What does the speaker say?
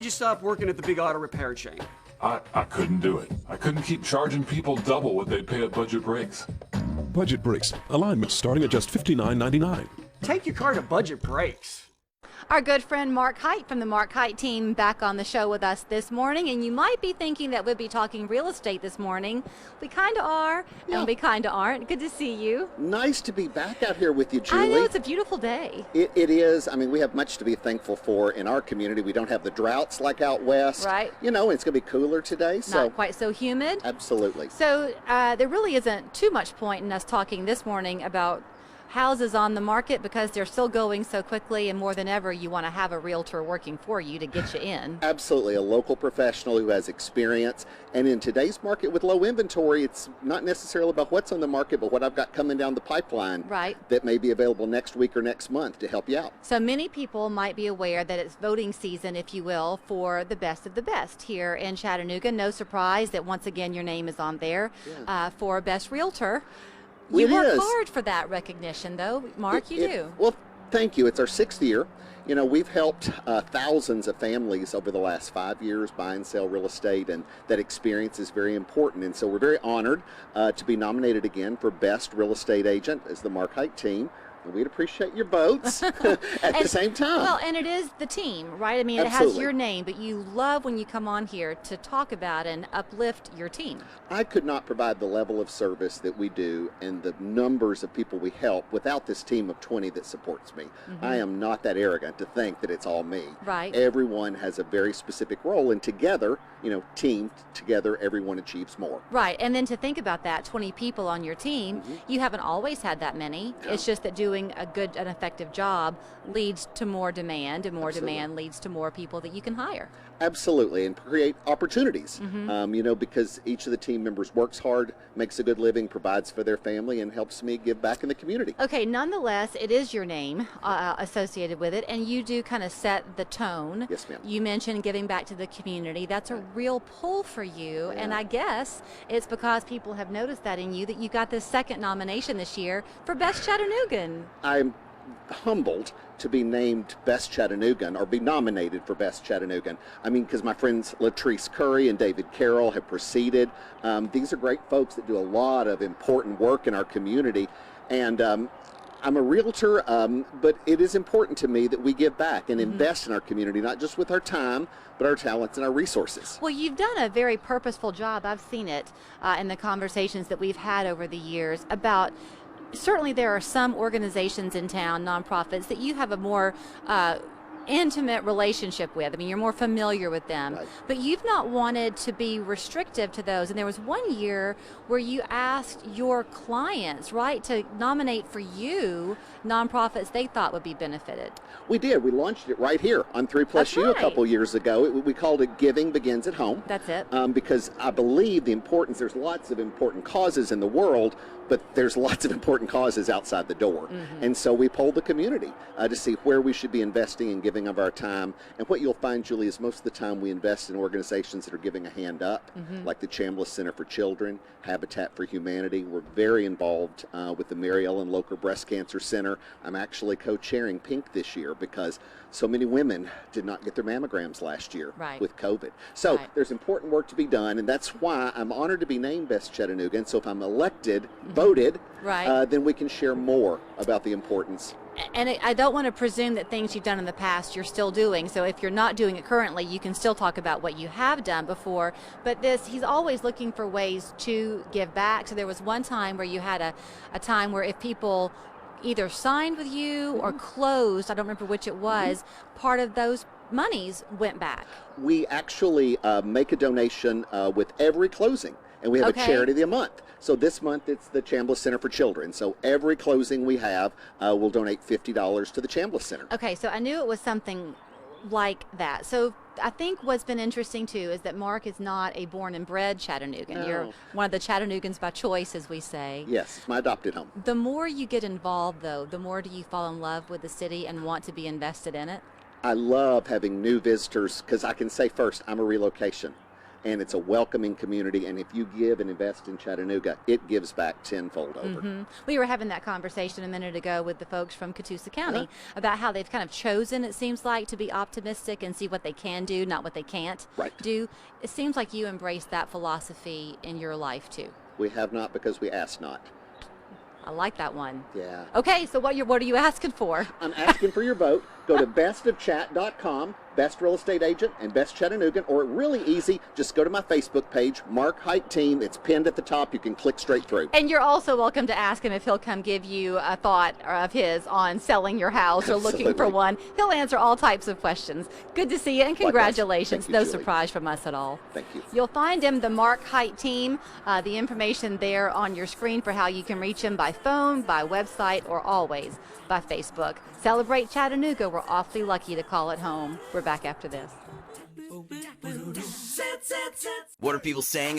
You stop working at the big auto repair chain. I couldn't do it. I couldn't keep charging people double what they pay at Budget Brakes. Budget Brakes. Alignment starting at just $59.99. Take your car to Budget Brakes. Our good friend Mark Hite from the Mark Hite Team back on the show with us this morning. And you might be thinking that we'll be talking real estate this morning. We kind of are, and we kind of aren't. Good to see you. Nice to be back out here with you, Julie. I know, it's a beautiful day. It is. I mean, we have much to be thankful for in our community. We don't have the droughts like out west. Right. You know, it's going to be cooler today. Not quite so humid. Absolutely. So there really isn't too much point in us talking this morning about houses on the market because they're still going so quickly, and more than ever you want to have a realtor working for you to get you in. Absolutely, a local professional who has experience. And in today's market with low inventory, it's not necessarily about what's on the market, but what I've got coming down the pipeline that may be available next week or next month to help you out. So many people might be aware that it's voting season, if you will, for the best of the best here in Chattanooga. No surprise that once again your name is on there for Best Realtor. You work hard for that recognition, though, Mark. You do. Well, thank you. It's our 6th year. You know, we've helped thousands of families over the last 5 years buy and sell real estate, and that experience is very important. And so we're very honored to be nominated again for Best Real Estate Agent as the Mark Hite Team. And we'd appreciate your votes at the same time. Well, and it is the team, right? I mean, it has your name, but you love when you come on here to talk about and uplift your team. I could not provide the level of service that we do and the numbers of people we help without this team of 20 that supports me. I am not that arrogant to think that it's all me. Right. Everyone has a very specific role, and together, you know, team together, everyone achieves more. Right, and then to think about that, 20 people on your team, you haven't always had that many. It's just that doing a good and effective job leads to more demand, and more demand leads to more people that you can hire. Absolutely, and create opportunities, you know, because each of the team members works hard, makes a good living, provides for their family, and helps me give back in the community. Okay, nonetheless, it is your name associated with it, and you do kind of set the tone. Yes, ma'am. You mentioned giving back to the community. That's a real pull for you, and I guess it's because people have noticed that in you that you got this second nomination this year for Best Chattanoogan. I'm humbled to be named Best Chattanoogan, or be nominated for Best Chattanoogan. I mean, because my friends Latrice Curry and David Carroll have preceded. These are great folks that do a lot of important work in our community. And I'm a realtor, but it is important to me that we give back and invest in our community, not just with our time, but our talents and our resources. Well, you've done a very purposeful job. I've seen it in the conversations that we've had over the years about. Certainly there are some organizations in town, nonprofits, that you have a more intimate relationship with. I mean, you're more familiar with them. Right. But you've not wanted to be restrictive to those. And there was one year where you asked your clients, right, to nominate for you nonprofits they thought would be benefited. We did. We launched it right here on 3+U a couple years ago. We called it Giving Begins at Home. That's it. Because I believe the importance, there's lots of important causes in the world, but there's lots of important causes outside the door. And so we polled the community to see where we should be investing and giving of our time. And what you'll find, Julie, is most of the time we invest in organizations that are giving a hand up, like the Chambliss Center for Children, Habitat for Humanity. We're very involved with the Mary Ellen Locher Breast Cancer Center. I'm actually co-chairing Pink this year because so many women did not get their mammograms last year with COVID. So there's important work to be done, and that's why I'm honored to be named Best Chattanooga. And so if I'm elected, voted, then we can share more about the importance. And I don't want to presume that things you've done in the past you're still doing. So if you're not doing it currently, you can still talk about what you have done before. But he's always looking for ways to give back. So there was one time where you had a time where if people either signed with you or closed, I don't remember which it was, part of those monies went back. We actually make a donation with every closing, and we have a charity of the month. So this month it's the Chambliss Center for Children. So every closing we have, we'll donate $50 to the Chambliss Center. Okay, so I knew it was something like that. So I think what's been interesting too is that Mark is not a born and bred Chattanoogan. No. You're one of the Chattanoogans by choice, as we say. Yes, it's my adopted home. The more you get involved, though, the more do you fall in love with the city and want to be invested in it? I love having new visitors because I can say first, I'm a relocation. and it's a welcoming community. And if you give and invest in Chattanooga, it gives back tenfold over. We were having that conversation a minute ago with the folks from Catoosa County about how they've kind of chosen, it seems like, to be optimistic and see what they can do, not what they can't do. It seems like you embrace that philosophy in your life too. We have not because we ask not. I like that one. Yeah. Okay, so what are you asking for? I'm asking for your vote. Go to bestofchat.com, Best Real Estate Agent, and Best Chattanoogan, or really easy, just go to my Facebook page, Mark Hite Team. It's pinned at the top. You can click straight through. And you're also welcome to ask him if he'll come give you a thought of his on selling your house or looking for one. He'll answer all types of questions. Good to see you, and congratulations. Thank you, No Julie. surprise from us at all. Thank you. You'll find him, the Mark Hite Team, the information there on your screen for how you can reach him by phone, by website, or always by Facebook. Celebrate Chattanooga. We're awfully lucky to call it home. We're back after this. What are people saying?